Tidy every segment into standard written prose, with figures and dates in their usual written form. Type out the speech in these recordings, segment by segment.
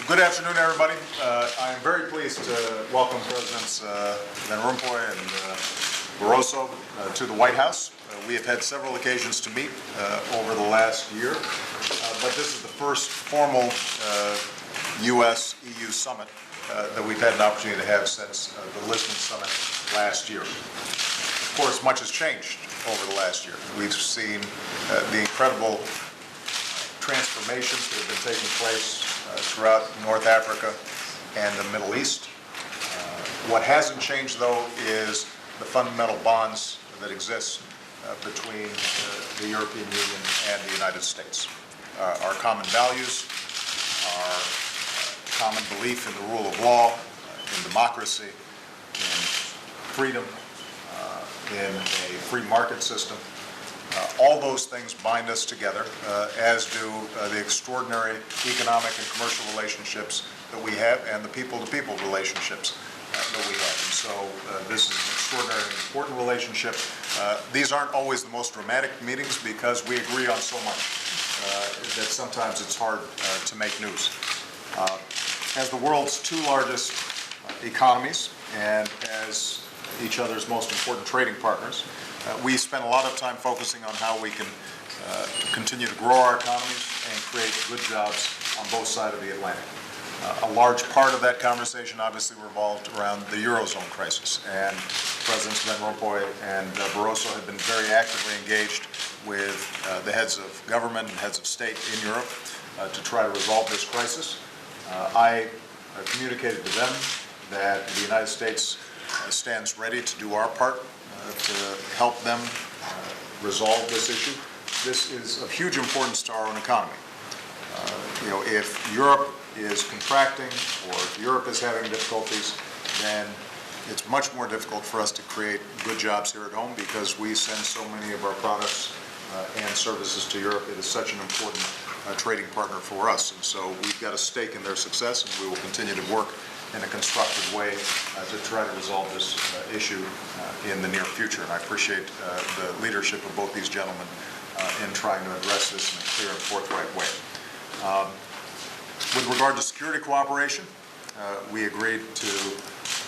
Good afternoon, everybody. I am very pleased to welcome Presidents Van Rompuy and Barroso to the White House. We have had several occasions to meet over the last year, but this is the first formal U.S.-EU summit that we've had an opportunity to have since the Lisbon summit last year. Of course, much has changed over the last year. We've seen the incredible transformations that have been taking place throughout North Africa and the Middle East. What hasn't changed, though, is the fundamental bonds that exist between the European Union and the United States. Our common values, our common belief in the rule of law, in democracy, in freedom, in a free market system. All those things bind us together, as do the extraordinary economic and commercial relationships that we have and the people-to-people relationships that we have. And so this is an extraordinary and important relationship. These aren't always the most dramatic meetings because we agree on so much that sometimes it's hard to make news. As the world's two largest economies and as each other's most important trading partners, we spend a lot of time focusing on how we can continue to grow our economies and create good jobs on both sides of the Atlantic. A large part of that conversation obviously revolved around the Eurozone crisis, and Presidents Van Rompuy and Barroso have been very actively engaged with the heads of government and heads of state in Europe to try to resolve this crisis. I communicated to them that the United States stands ready to do our part to help them resolve this issue. This is of huge importance to our own economy. If Europe is contracting or if Europe is having difficulties, then it's much more difficult for us to create good jobs here at home because we send so many of our products and services to Europe. It is such an important trading partner for us, and so we've got a stake in their success, and we will continue to work in a constructive way to try to resolve this issue in the near future. And I appreciate the leadership of both these gentlemen in trying to address this in a clear and forthright way. With regard to security cooperation, we agreed to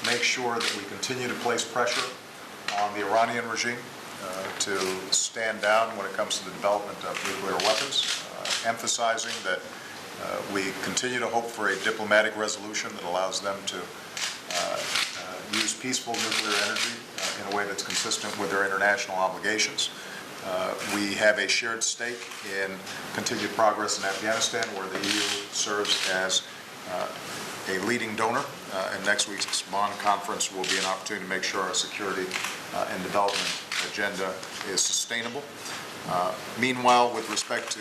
make sure that we continue to place pressure on the Iranian regime to stand down when it comes to the development of nuclear weapons, emphasizing that we continue to hope for a diplomatic resolution that allows them to use peaceful nuclear energy in a way that's consistent with their international obligations. We have a shared stake in continued progress in Afghanistan, where the EU serves as a leading donor, and next week's Bonn conference will be an opportunity to make sure our security and development agenda is sustainable. Meanwhile, with respect to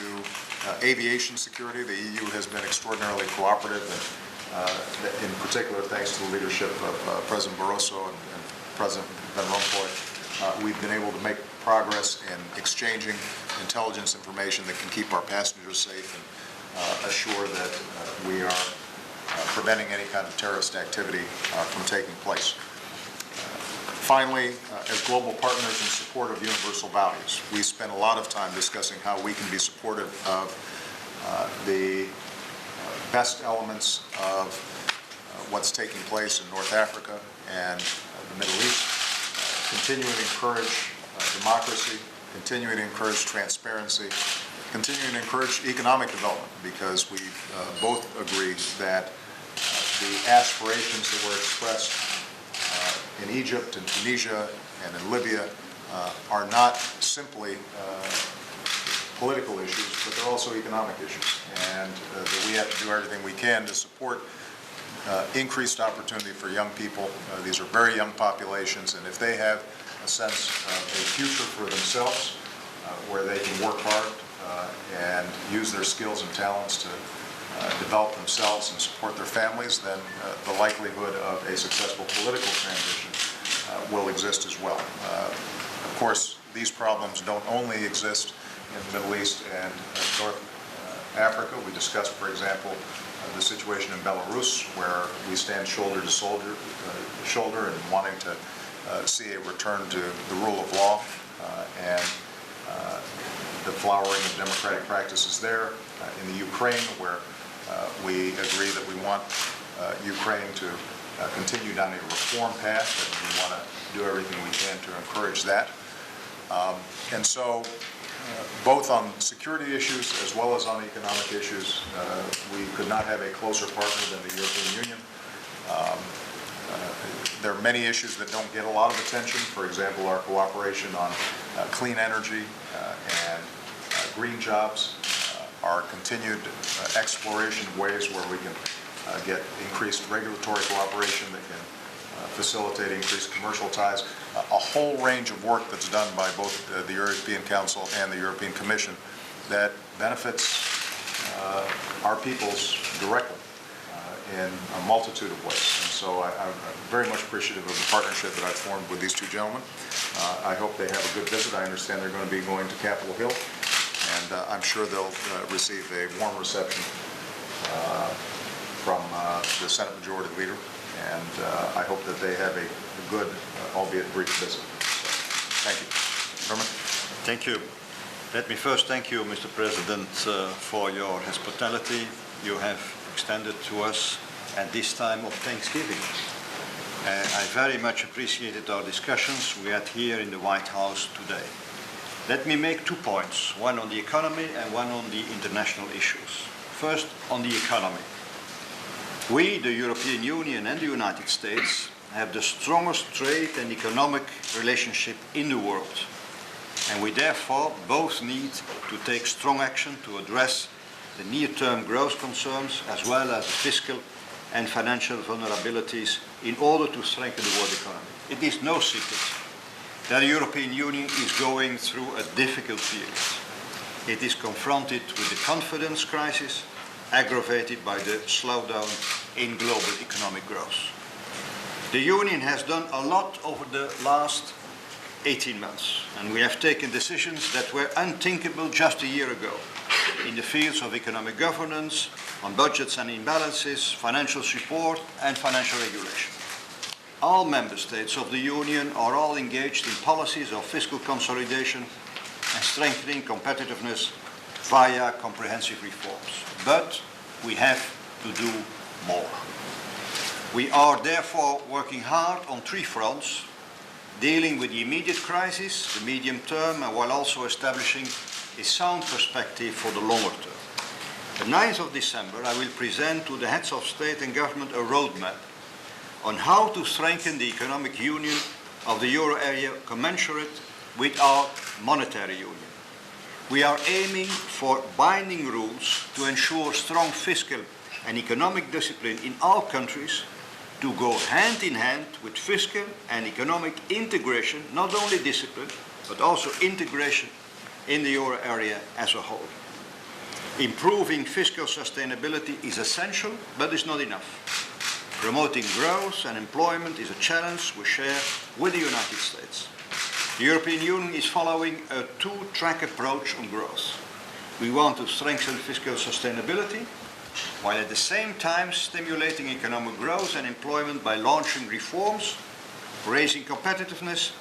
aviation security, the EU has been extraordinarily cooperative, and in particular, thanks to the leadership of President Barroso and President Van Rompuy, we've been able to make progress in exchanging intelligence information that can keep our passengers safe and assure that we are preventing any kind of terrorist activity from taking place. Finally, as global partners in support of universal values, we spent a lot of time discussing how we can be supportive of the best elements of what's taking place in North Africa and the Middle East, continuing to encourage democracy, continuing to encourage transparency, continuing to encourage economic development, because we both agree that the aspirations that were expressed in Egypt and Tunisia and in Libya are not simply political issues, but they're also economic issues, and that we have to do everything we can to support increased opportunity for young people. These are very young populations, and if they have a sense of a future for themselves where they can work hard and use their skills and talents to develop themselves and support their families, then the likelihood of a successful political transition will exist as well. Of course, these problems don't only exist in the Middle East and North Africa. We discussed, for example, the situation in Belarus, where we stand shoulder to shoulder in wanting to see a return to the rule of law and the flowering of democratic practices there. In the Ukraine, where We agree that we want Ukraine to continue down a reform path, and we want to do everything we can to encourage that. And so, both on security issues as well as on economic issues, we could not have a closer partner than the European Union. There are many issues that don't get a lot of attention. For example, our cooperation on clean energy and green jobs, our continued exploration of ways where we can get increased regulatory cooperation that can facilitate increased commercial ties, a whole range of work that's done by both the European Council and the European Commission that benefits our peoples directly in a multitude of ways. And so I'm very much appreciative of the partnership that I've formed with these two gentlemen. I hope they have a good visit. I understand they're going to be going to Capitol Hill, and I'm sure they'll receive a warm reception from the Senate Majority Leader, and I hope that they have a good, albeit brief visit. So, thank you. Herman? Thank you. Let me first thank you, Mr. President, for your hospitality you have extended to us at this time of Thanksgiving. I very much appreciated our discussions we had here in the White House today. Let me make 2 points, one on the economy and one on the international issues. First, on the economy. We, the European Union and the United States, have the strongest trade and economic relationship in the world. And we therefore both need to take strong action to address the near-term growth concerns as well as the fiscal and financial vulnerabilities in order to strengthen the world economy. It is no secret that the European Union is going through a difficult period. It is confronted with the confidence crisis aggravated by the slowdown in global economic growth. The Union has done a lot over the last 18 months, and we have taken decisions that were unthinkable just a year ago in the fields of economic governance, on budgets and imbalances, financial support, and financial regulation. All member states of the Union are all engaged in policies of fiscal consolidation and strengthening competitiveness via comprehensive reforms. But we have to do more. We are therefore working hard on 3 fronts, dealing with the immediate crisis, the medium term, and while also establishing a sound perspective for the longer term. The 9th of December, I will present to the heads of state and government a roadmap on how to strengthen the economic union of the euro area commensurate with our monetary union. We are aiming for binding rules to ensure strong fiscal and economic discipline in all countries to go hand in hand with fiscal and economic integration, not only discipline, but also integration in the euro area as a whole. Improving fiscal sustainability is essential, but is not enough. Promoting growth and employment is a challenge we share with the United States. The European Union is following a 2-track approach on growth. We want to strengthen fiscal sustainability, while at the same time stimulating economic growth and employment by launching reforms, raising competitiveness,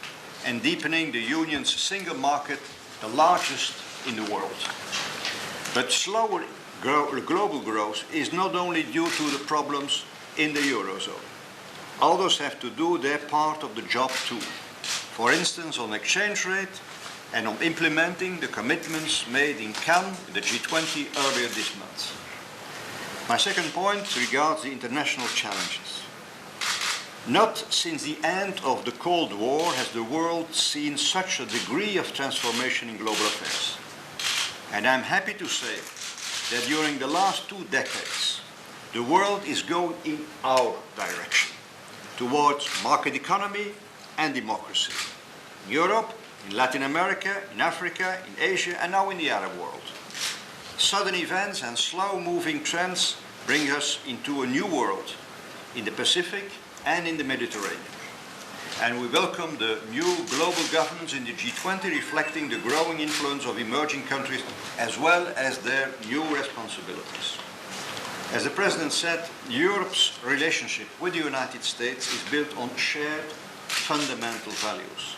and deepening the Union's single market, the largest in the world. But slower global growth is not only due to the problems in the Eurozone. Others have to do their part of the job too. For instance, on exchange rate and on implementing the commitments made in Cannes, the G20, earlier this month. My second point regards the international challenges. Not since the end of the Cold War has the world seen such a degree of transformation in global affairs. And I'm happy to say that during the last 2 decades, the world is going in our direction, towards market economy and democracy. In Europe, in Latin America, in Africa, in Asia, and now in the Arab world. Sudden events and slow-moving trends bring us into a new world, in the Pacific and in the Mediterranean. And we welcome the new global governance in the G20 reflecting the growing influence of emerging countries as well as their new responsibilities. As the President said, Europe's relationship with the United States is built on shared fundamental values.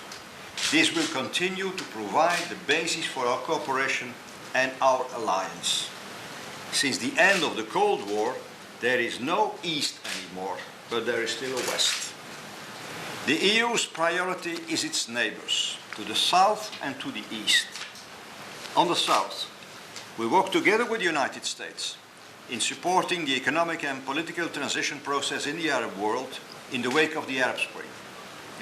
This will continue to provide the basis for our cooperation and our alliance. Since the end of the Cold War, there is no East anymore, but there is still a West. The EU's priority is its neighbors, to the south and to the east. On the south, we work together with the United States in supporting the economic and political transition process in the Arab world in the wake of the Arab Spring.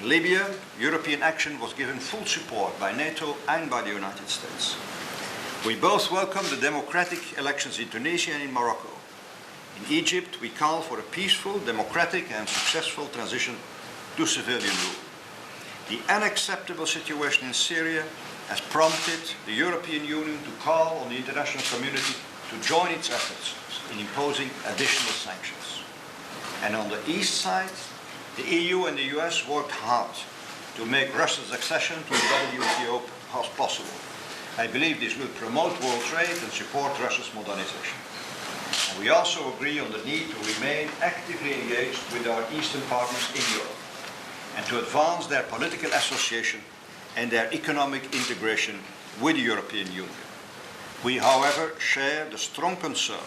In Libya, European action was given full support by NATO and by the United States. We both welcome the democratic elections in Tunisia and in Morocco. In Egypt, we call for a peaceful, democratic and successful transition to civilian rule. The unacceptable situation in Syria has prompted the European Union to call on the international community to join its efforts in imposing additional sanctions. And on the east side, the EU and the US worked hard to make Russia's accession to the WTO possible. I believe this will promote world trade and support Russia's modernization. And we also agree on the need to remain actively engaged with our eastern partners in Europe and to advance their political association and their economic integration with the European Union. We, however, share the strong concern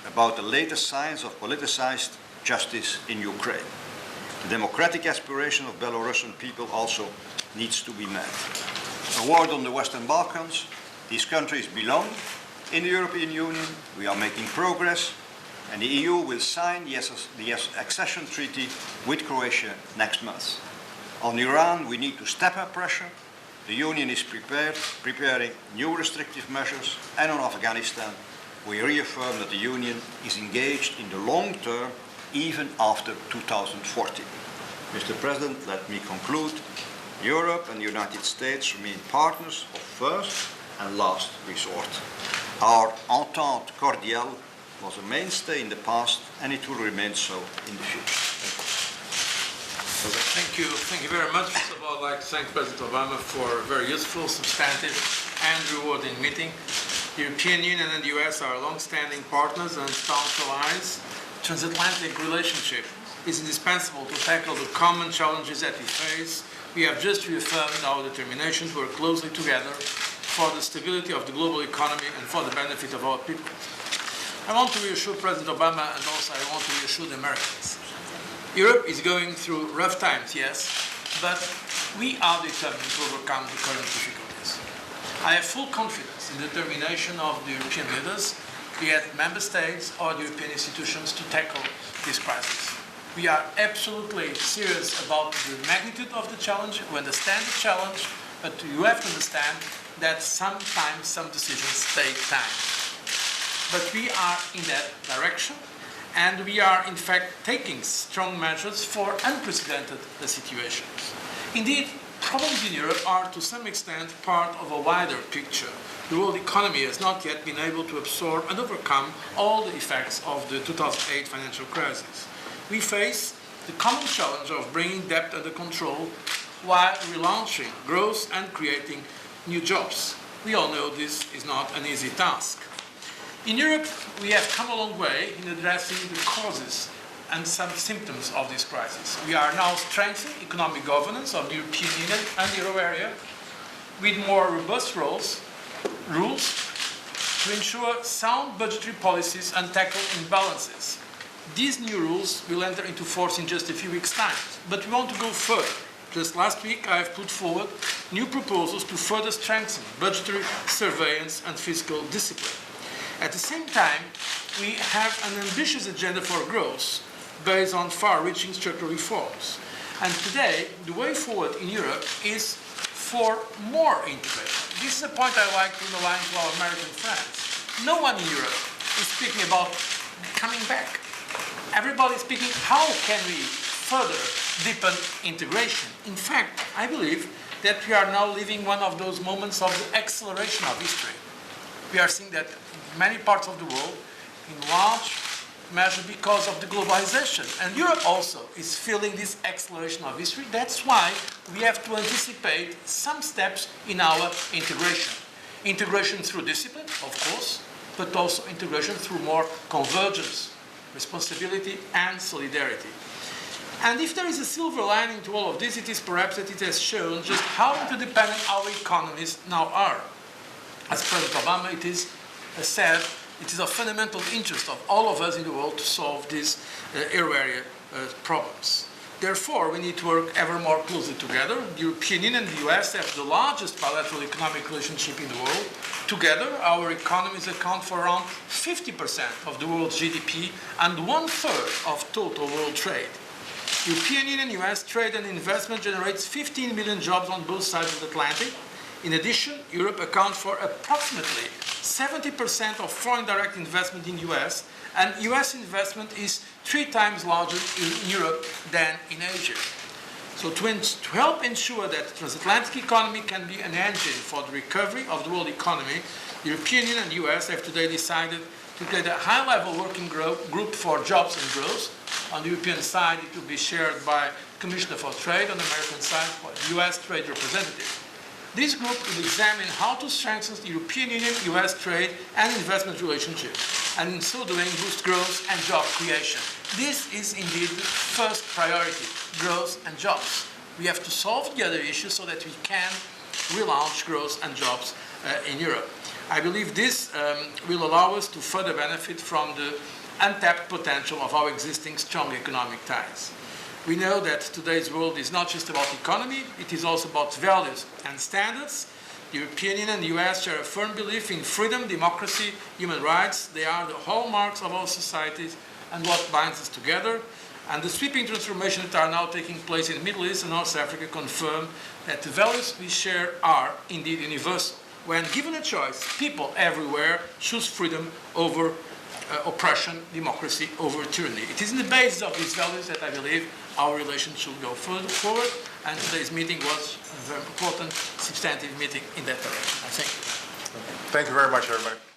about the latest signs of politicized justice in Ukraine. The democratic aspiration of Belarusian people also needs to be met. A word on the Western Balkans. These countries belong in the European Union. We are making progress, and the EU will sign the accession treaty with Croatia next month. On Iran, we need to step up pressure. The Union is preparing new restrictive measures, and on Afghanistan, we reaffirm that the Union is engaged in the long term, even after 2014. Mr. President, let me conclude. Europe and the United States remain partners of first and last resort. Our entente cordiale was a mainstay in the past, and it will remain so in the future. Thank you. Thank you very much. First of all, I'd like to thank President Obama for a very useful, substantive, and rewarding meeting. The European Union and the US are long-standing partners and staunch allies. Transatlantic relationship is indispensable to tackle the common challenges that we face. We have just reaffirmed our determination to work closely together for the stability of the global economy and for the benefit of our people. I want to reassure President Obama, and also I want to reassure the Americans. Europe is going through rough times, yes, but we are determined to overcome the current difficulties. I have full confidence in the determination of the European leaders, be it member states or the European institutions, to tackle this crisis. We are absolutely serious about the magnitude of the challenge. We understand the challenge, but you have to understand that sometimes some decisions take time. But we are in that direction, and we are in fact taking strong measures for unprecedented situations. Indeed, problems in Europe are to some extent part of a wider picture. The world economy has not yet been able to absorb and overcome all the effects of the 2008 financial crisis. We face the common challenge of bringing debt under control while relaunching growth and creating new jobs. We all know this is not an easy task. In Europe, we have come a long way in addressing the causes and some symptoms of this crisis. We are now strengthening economic governance of the European Union and the euro area with more robust rules to ensure sound budgetary policies and tackle imbalances. These new rules will enter into force in just a few weeks' time, but we want to go further. Just last week, I have put forward new proposals to further strengthen budgetary surveillance and fiscal discipline. At the same time, we have an ambitious agenda for growth based on far-reaching structural reforms. And today, the way forward in Europe is for more integration. This is a point I like to underline to our American friends. No one in Europe is speaking about coming back. Everybody is speaking, how can we further deepen integration? In fact, I believe that we are now living one of those moments of the acceleration of history. We are seeing that in many parts of the world, in large measure because of the globalization. And Europe also is feeling this acceleration of history. That's why we have to anticipate some steps in our integration. Integration through discipline, of course, but also integration through more convergence, responsibility, and solidarity. And if there is a silver lining to all of this, it is perhaps that it has shown just how interdependent our economies now are. As President Obama said, It is of fundamental interest of all of us in the world to solve these euro area problems. Therefore, we need to work ever more closely together. The European Union and the US have the largest bilateral economic relationship in the world. Together, our economies account for around 50% of the world's GDP and 1/3 of total world trade. European Union-US trade and investment generates 15 million jobs on both sides of the Atlantic. In addition, Europe accounts for approximately 70% of foreign direct investment in the US, and US investment is 3 times larger in Europe than in Asia. So to help ensure that the transatlantic economy can be an engine for the recovery of the world economy, the European Union and the US have today decided to create a high-level working group for jobs and growth. On the European side, it will be chaired by Commissioner for Trade. On the American side, by the US Trade Representative. This group will examine how to strengthen the European Union-US trade and investment relationship, and in so doing, boost growth and job creation. This is indeed the first priority, growth and jobs. We have to solve the other issues so that we can relaunch growth and jobs in Europe. I believe this will allow us to further benefit from the untapped potential of our existing strong economic ties. We know that today's world is not just about economy, it is also about values and standards. The European Union and the US share a firm belief in freedom, democracy, human rights. They are the hallmarks of our societies and what binds us together. And the sweeping transformations that are now taking place in the Middle East and North Africa confirm that the values we share are indeed universal. When given a choice, people everywhere choose freedom over oppression, democracy over tyranny. It is in the basis of these values that I believe our relations should go forward, and today's meeting was a very important, substantive meeting in that direction. I thank you. Thank you very much, everybody.